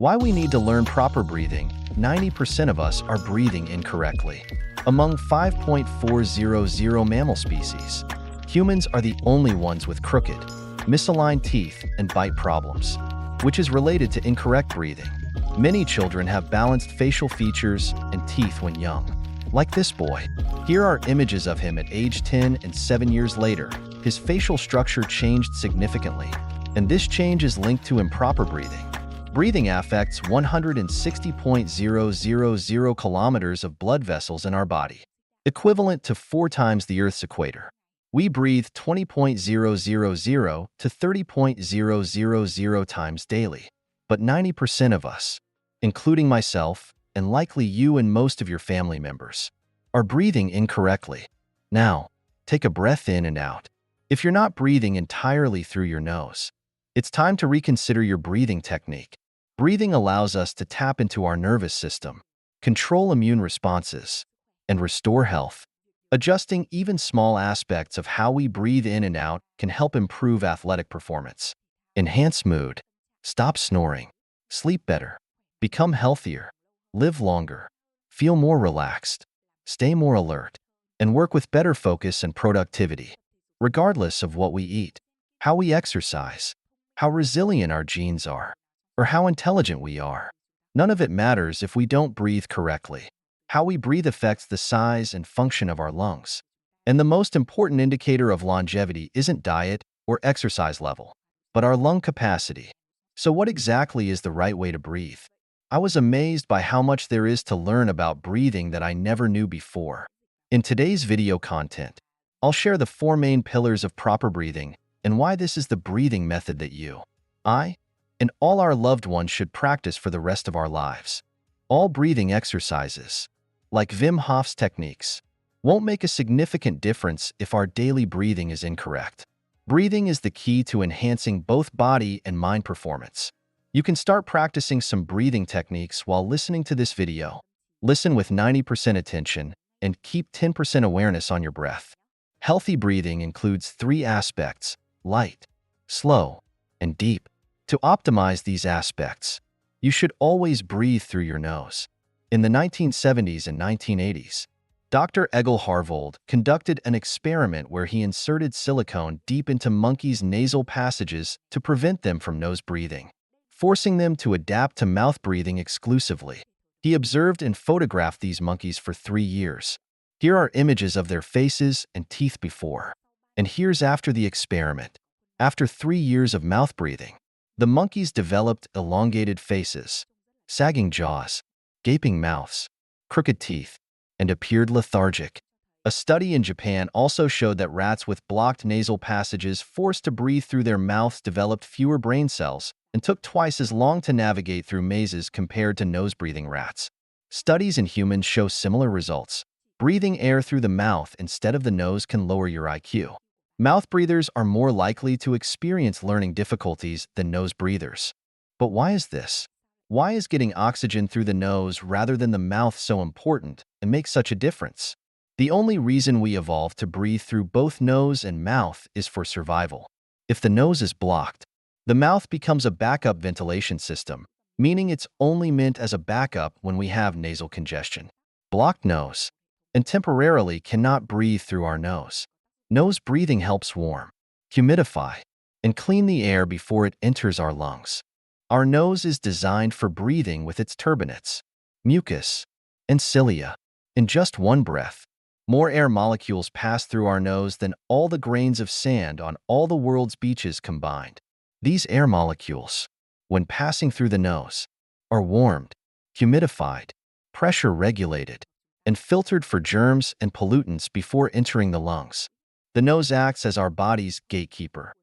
Why we need to learn proper breathing. 90% of us are breathing incorrectly. Among 5.400 mammal species, humans are the only ones with crooked, misaligned teeth and bite problems, which is related to incorrect breathing. Many children have balanced facial features and teeth when young. Like this boy. Here are images of him at age 10 and 7 years later. His facial structure changed significantly, and this change is linked to improper breathing. Breathing affects 160.000 kilometers of blood vessels in our body, equivalent to 4 times the Earth's equator. We breathe 20.000 to 30.000 times daily, but 90% of us, including myself, and likely you and most of your family members, are breathing incorrectly. Now, take a breath in and out. If you're not breathing entirely through your nose, it's time to reconsider your breathing technique. Breathing allows us to tap into our nervous system, control immune responses, and restore health. Adjusting even small aspects of how we breathe in and out can help improve athletic performance, enhance mood, stop snoring, sleep better, become healthier, live longer, feel more relaxed, stay more alert, and work with better focus and productivity, regardless of what we eat, how we exercise, how resilient our genes are, or how intelligent we are. None of it matters if we don't breathe correctly. How we breathe affects the size and function of our lungs. And the most important indicator of longevity isn't diet or exercise level, but our lung capacity. So what exactly is the right way to breathe? I was amazed by how much there is to learn about breathing that I never knew before. In today's video content, I'll share the 4 main pillars of proper breathing and why this is the breathing method that you, I, and all our loved ones should practice for the rest of our lives. All breathing exercises, like Wim Hof's techniques, won't make a significant difference if our daily breathing is incorrect. Breathing is the key to enhancing both body and mind performance. You can start practicing some breathing techniques while listening to this video. Listen with 90% attention and keep 10% awareness on your breath. Healthy breathing includes 3 aspects: light, slow, and deep. To optimize these aspects, you should always breathe through your nose. In the 1970s and 1980s, Dr. Egil Harvold conducted an experiment where he inserted silicone deep into monkeys' nasal passages to prevent them from nose breathing, forcing them to adapt to mouth breathing exclusively. He observed and photographed these monkeys for 3 years. Here are images of their faces and teeth before, and here's after the experiment. After 3 years of mouth breathing, the monkeys developed elongated faces, sagging jaws, gaping mouths, crooked teeth, and appeared lethargic. A study in Japan also showed that rats with blocked nasal passages forced to breathe through their mouths developed fewer brain cells and took twice as long to navigate through mazes compared to nose-breathing rats. Studies in humans show similar results. Breathing air through the mouth instead of the nose can lower your IQ. Mouth breathers are more likely to experience learning difficulties than nose breathers. But why is this? Why is getting oxygen through the nose rather than the mouth so important and makes such a difference? The only reason we evolved to breathe through both nose and mouth is for survival. If the nose is blocked, the mouth becomes a backup ventilation system, meaning it's only meant as a backup when we have nasal congestion. Blocked nose, and temporarily cannot breathe through our nose. Nose breathing helps warm, humidify, and clean the air before it enters our lungs. Our nose is designed for breathing with its turbinates, mucus, and cilia. In just one breath, more air molecules pass through our nose than all the grains of sand on all the world's beaches combined. These air molecules, when passing through the nose, are warmed, humidified, pressure regulated, and filtered for germs and pollutants before entering the lungs. The nose acts as our body's gatekeeper.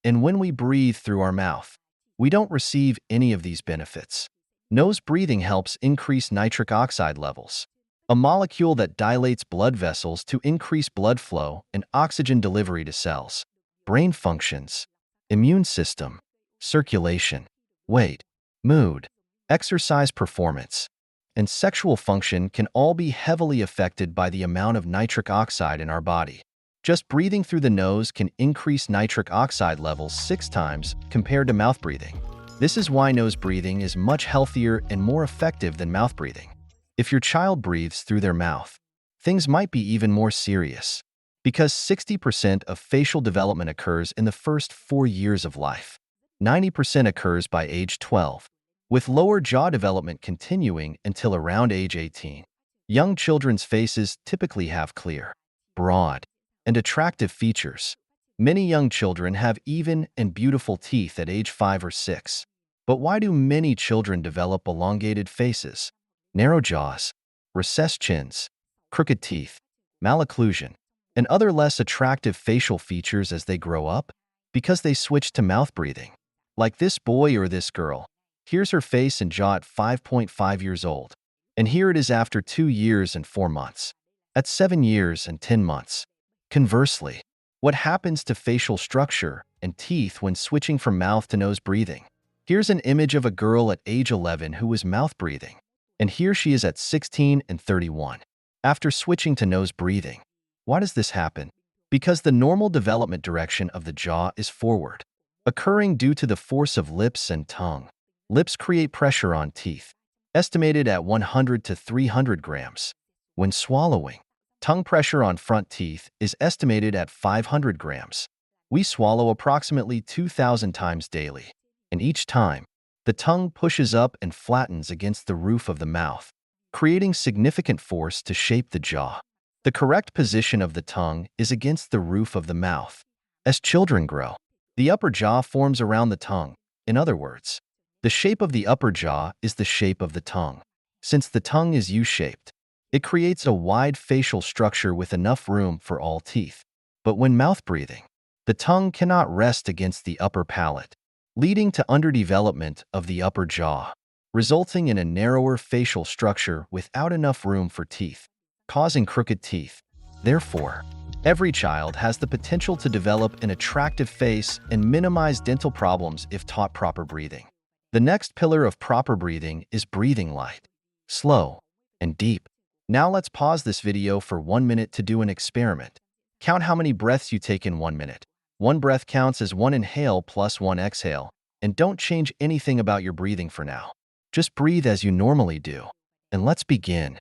And when we breathe through our mouth, we don't receive any of these benefits. Nose breathing helps increase nitric oxide levels, a molecule that dilates blood vessels to increase blood flow and oxygen delivery to cells. Brain functions, immune system, circulation, weight, mood, exercise performance, and sexual function can all be heavily affected by the amount of nitric oxide in our body. Just breathing through the nose can increase nitric oxide levels 6 times compared to mouth breathing. This is why nose breathing is much healthier and more effective than mouth breathing. If your child breathes through their mouth, things might be even more serious, because 60% of facial development occurs in the first 4 years of life. 90% occurs by age 12, with lower jaw development continuing until around age 18. Young children's faces typically have clear, broad, and attractive features. Many young children have even and beautiful teeth at age 5 or 6. But why do many children develop elongated faces, narrow jaws, recessed chins, crooked teeth, malocclusion, and other less attractive facial features as they grow up? Because they switch to mouth breathing. Like this boy or this girl. Here's her face and jaw at 5.5 years old. And here it is after 2 years and 4 months. At 7 years and 10 months. Conversely, what happens to facial structure and teeth when switching from mouth to nose breathing? Here's an image of a girl at age 11 who was mouth breathing. And here she is at 16 and 31. After switching to nose breathing. Why does this happen? Because the normal development direction of the jaw is forward, occurring due to the force of lips and tongue. Lips create pressure on teeth, estimated at 100 to 300 grams. When swallowing, tongue pressure on front teeth is estimated at 500 grams. We swallow approximately 2,000 times daily, and each time, the tongue pushes up and flattens against the roof of the mouth, creating significant force to shape the jaw. The correct position of the tongue is against the roof of the mouth. As children grow, the upper jaw forms around the tongue. In other words, the shape of the upper jaw is the shape of the tongue. Since the tongue is U-shaped, it creates a wide facial structure with enough room for all teeth. But when mouth breathing, the tongue cannot rest against the upper palate, leading to underdevelopment of the upper jaw, resulting in a narrower facial structure without enough room for teeth, causing crooked teeth. Therefore, every child has the potential to develop an attractive face and minimize dental problems if taught proper breathing. The next pillar of proper breathing is breathing light, slow, and deep. Now let's pause this video for 1 minute to do an experiment. Count how many breaths you take in 1 minute. 1 breath counts as 1 inhale plus 1 exhale, and don't change anything about your breathing for now. Just breathe as you normally do. And let's begin.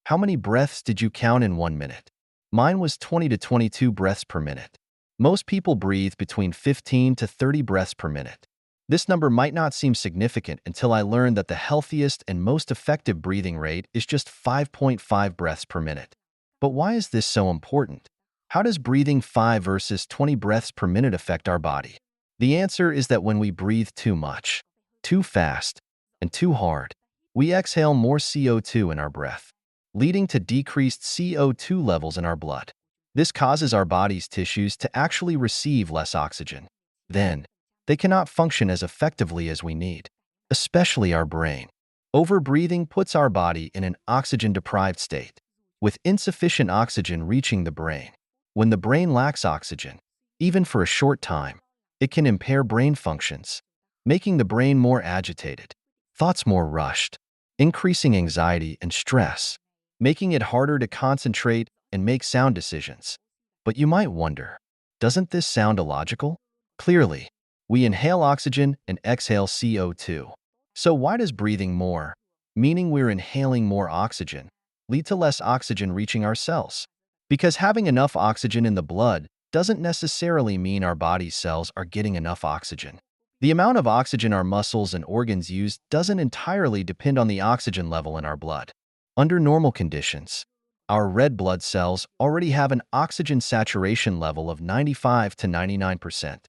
How many breaths did you count in 1 minute? Mine was 20 to 22 breaths per minute. Most people breathe between 15 to 30 breaths per minute. This number might not seem significant until I learned that the healthiest and most effective breathing rate is just 5.5 breaths per minute. But why is this so important? How does breathing 5 versus 20 breaths per minute affect our body? The answer is that when we breathe too much, too fast, and too hard, we exhale more CO2 in our breath, leading to decreased CO2 levels in our blood. This causes our body's tissues to actually receive less oxygen. Then, they cannot function as effectively as we need, especially our brain. Overbreathing puts our body in an oxygen-deprived state, with insufficient oxygen reaching the brain. When the brain lacks oxygen, even for a short time, it can impair brain functions, making the brain more agitated, thoughts more rushed, increasing anxiety and stress, making it harder to concentrate and make sound decisions. But you might wonder, doesn't this sound illogical? Clearly, we inhale oxygen and exhale CO2. So why does breathing more, meaning we're inhaling more oxygen, lead to less oxygen reaching our cells? Because having enough oxygen in the blood doesn't necessarily mean our body's cells are getting enough oxygen. The amount of oxygen our muscles and organs use doesn't entirely depend on the oxygen level in our blood. Under normal conditions, our red blood cells already have an oxygen saturation level of 95 to 99%,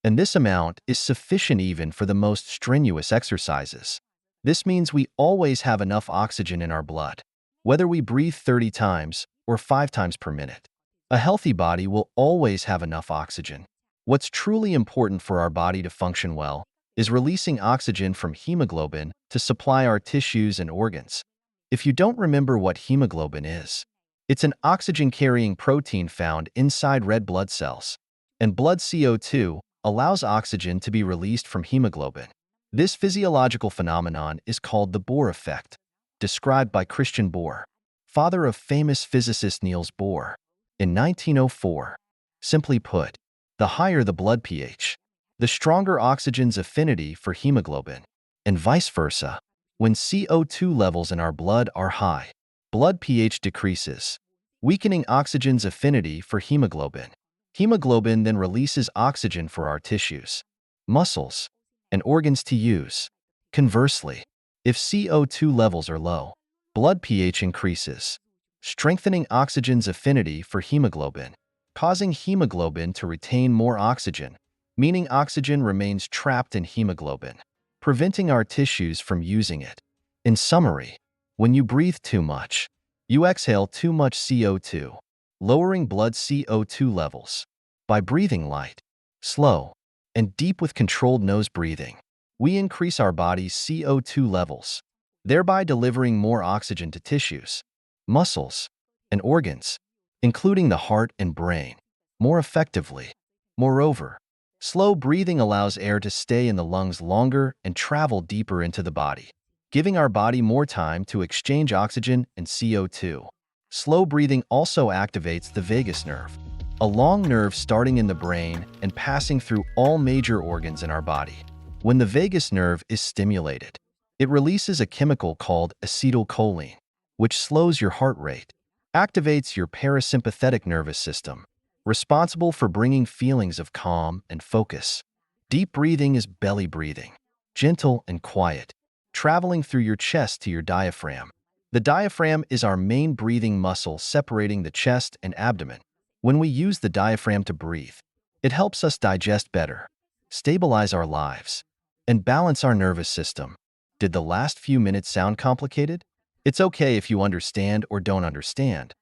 and this amount is sufficient even for the most strenuous exercises. This means we always have enough oxygen in our blood, whether we breathe 30 times or 5 times per minute. A healthy body will always have enough oxygen. What's truly important for our body to function well is releasing oxygen from hemoglobin to supply our tissues and organs. If you don't remember what hemoglobin is, it's an oxygen-carrying protein found inside red blood cells, and blood CO2 allows oxygen to be released from hemoglobin. This physiological phenomenon is called the Bohr effect, described by Christian Bohr, father of famous physicist Niels Bohr, in 1904. Simply put, the higher the blood pH, the stronger oxygen's affinity for hemoglobin, and vice versa. When CO2 levels in our blood are high, blood pH decreases, weakening oxygen's affinity for hemoglobin. Hemoglobin then releases oxygen for our tissues, muscles, and organs to use. Conversely, if CO2 levels are low, blood pH increases, strengthening oxygen's affinity for hemoglobin, causing hemoglobin to retain more oxygen, meaning oxygen remains trapped in hemoglobin, preventing our tissues from using it. In summary, when you breathe too much, you exhale too much CO2, lowering blood CO2 levels. By breathing light, slow, and deep with controlled nose breathing, we increase our body's CO2 levels, thereby delivering more oxygen to tissues, muscles, and organs, including the heart and brain, more effectively. Moreover, slow breathing allows air to stay in the lungs longer and travel deeper into the body, giving our body more time to exchange oxygen and CO2. Slow breathing also activates the vagus nerve, a long nerve starting in the brain and passing through all major organs in our body. When the vagus nerve is stimulated, it releases a chemical called acetylcholine, which slows your heart rate, activates your parasympathetic nervous system, responsible for bringing feelings of calm and focus. Deep breathing is belly breathing, gentle and quiet, traveling through your chest to your diaphragm. The diaphragm is our main breathing muscle separating the chest and abdomen. When we use the diaphragm to breathe, it helps us digest better, stabilize our lives, and balance our nervous system. Did the last few minutes sound complicated? It's okay if you understand or don't understand.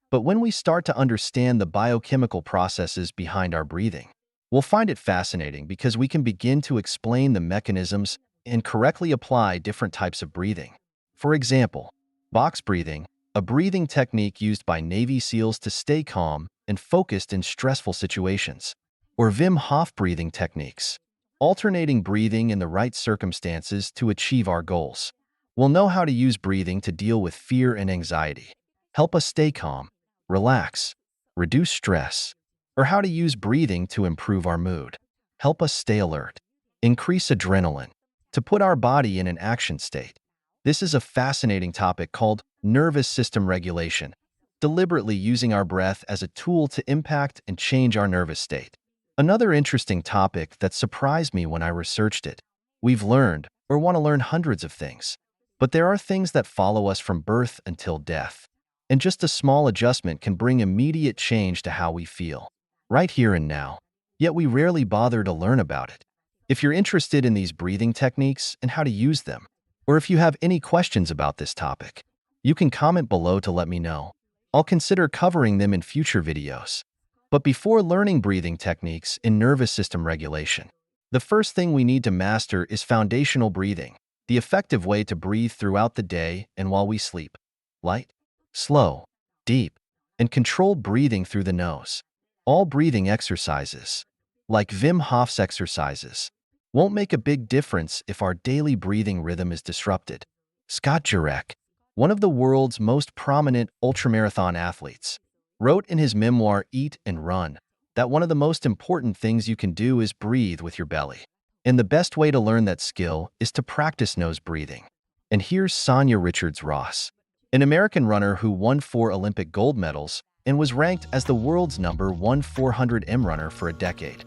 But when we start to understand the biochemical processes behind our breathing, we'll find it fascinating because we can begin to explain the mechanisms and correctly apply different types of breathing. For example, box breathing, a breathing technique used by Navy SEALs to stay calm and focused in stressful situations, or Wim Hof breathing techniques, alternating breathing in the right circumstances to achieve our goals. We'll know how to use breathing to deal with fear and anxiety, help us stay calm, relax, reduce stress, or how to use breathing to improve our mood, help us stay alert, increase adrenaline, to put our body in an action state. This is a fascinating topic called nervous system regulation, deliberately using our breath as a tool to impact and change our nervous state. Another interesting topic that surprised me when I researched it. We've learned, or want to learn, hundreds of things, but there are things that follow us from birth until death, and just a small adjustment can bring immediate change to how we feel, right here and now, yet we rarely bother to learn about it. If you're interested in these breathing techniques and how to use them, or if you have any questions about this topic, you can comment below to let me know. I'll consider covering them in future videos. But before learning breathing techniques in nervous system regulation, the first thing we need to master is foundational breathing, the effective way to breathe throughout the day and while we sleep. Light, slow, deep, and controlled breathing through the nose. All breathing exercises, like Wim Hof's exercises, won't make a big difference if our daily breathing rhythm is disrupted. Scott Jurek, one of the world's most prominent ultramarathon athletes, wrote in his memoir Eat and Run that one of the most important things you can do is breathe with your belly. And the best way to learn that skill is to practice nose breathing. And here's Sonia Richards-Ross, an American runner who won 4 Olympic gold medals and was ranked as the world's #1 400m runner for a decade.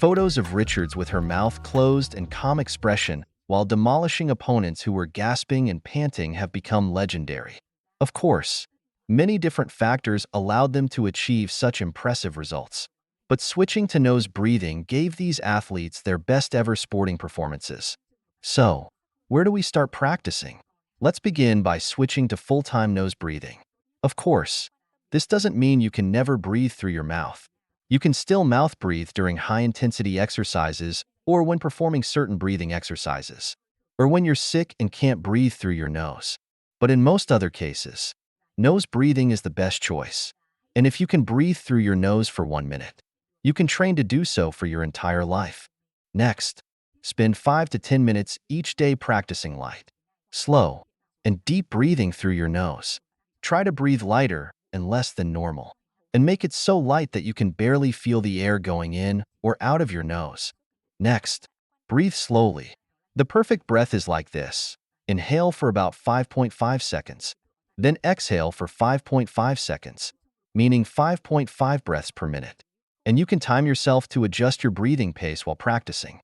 Photos of Richards with her mouth closed and calm expression while demolishing opponents who were gasping and panting have become legendary. Of course, many different factors allowed them to achieve such impressive results. But switching to nose breathing gave these athletes their best ever sporting performances. So, where do we start practicing? Let's begin by switching to full-time nose breathing. Of course, this doesn't mean you can never breathe through your mouth. You can still mouth breathe during high-intensity exercises or when performing certain breathing exercises, or when you're sick and can't breathe through your nose. But in most other cases, nose breathing is the best choice. And if you can breathe through your nose for 1 minute, you can train to do so for your entire life. Next, spend 5 to 10 minutes each day practicing light, slow, and deep breathing through your nose. Try to breathe lighter and less than normal, and make it so light that you can barely feel the air going in or out of your nose. Next, breathe slowly. The perfect breath is like this. Inhale for about 5.5 seconds, then exhale for 5.5 seconds, meaning 5.5 breaths per minute. And you can time yourself to adjust your breathing pace while practicing.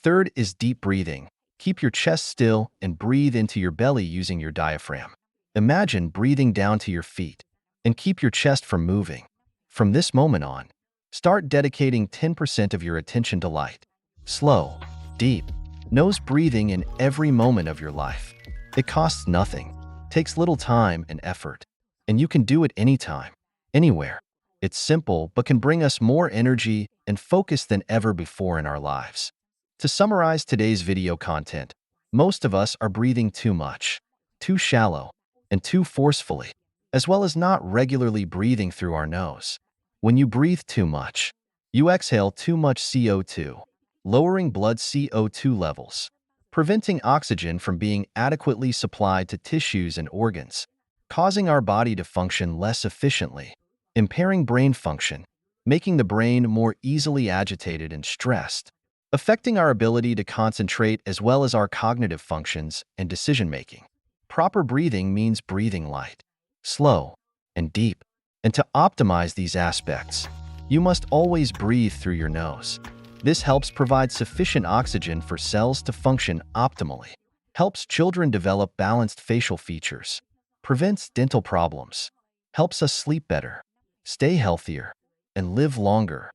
Third is deep breathing. Keep your chest still and breathe into your belly using your diaphragm. Imagine breathing down to your feet and keep your chest from moving. From this moment on, start dedicating 10% of your attention to light, slow, deep nose breathing in every moment of your life. It costs nothing, takes little time and effort, and you can do it anytime, anywhere. It's simple but can bring us more energy and focus than ever before in our lives. To summarize today's video content, most of us are breathing too much, too shallow, and too forcefully, as well as not regularly breathing through our nose. When you breathe too much, you exhale too much CO2, lowering blood CO2 levels, preventing oxygen from being adequately supplied to tissues and organs, causing our body to function less efficiently, impairing brain function, making the brain more easily agitated and stressed, affecting our ability to concentrate as well as our cognitive functions and decision-making. Proper breathing means breathing light, slow, and deep. And to optimize these aspects, you must always breathe through your nose. This helps provide sufficient oxygen for cells to function optimally, helps children develop balanced facial features, prevents dental problems, helps us sleep better, stay healthier, and live longer.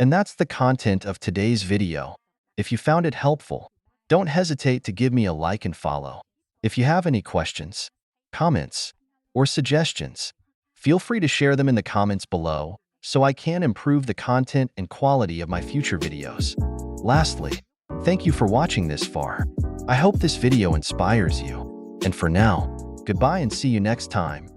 And that's the content of today's video. If you found it helpful, don't hesitate to give me a like and follow. If you have any questions, comments, or suggestions, feel free to share them in the comments below so I can improve the content and quality of my future videos. Lastly, thank you for watching this far. I hope this video inspires you. And for now, goodbye and see you next time.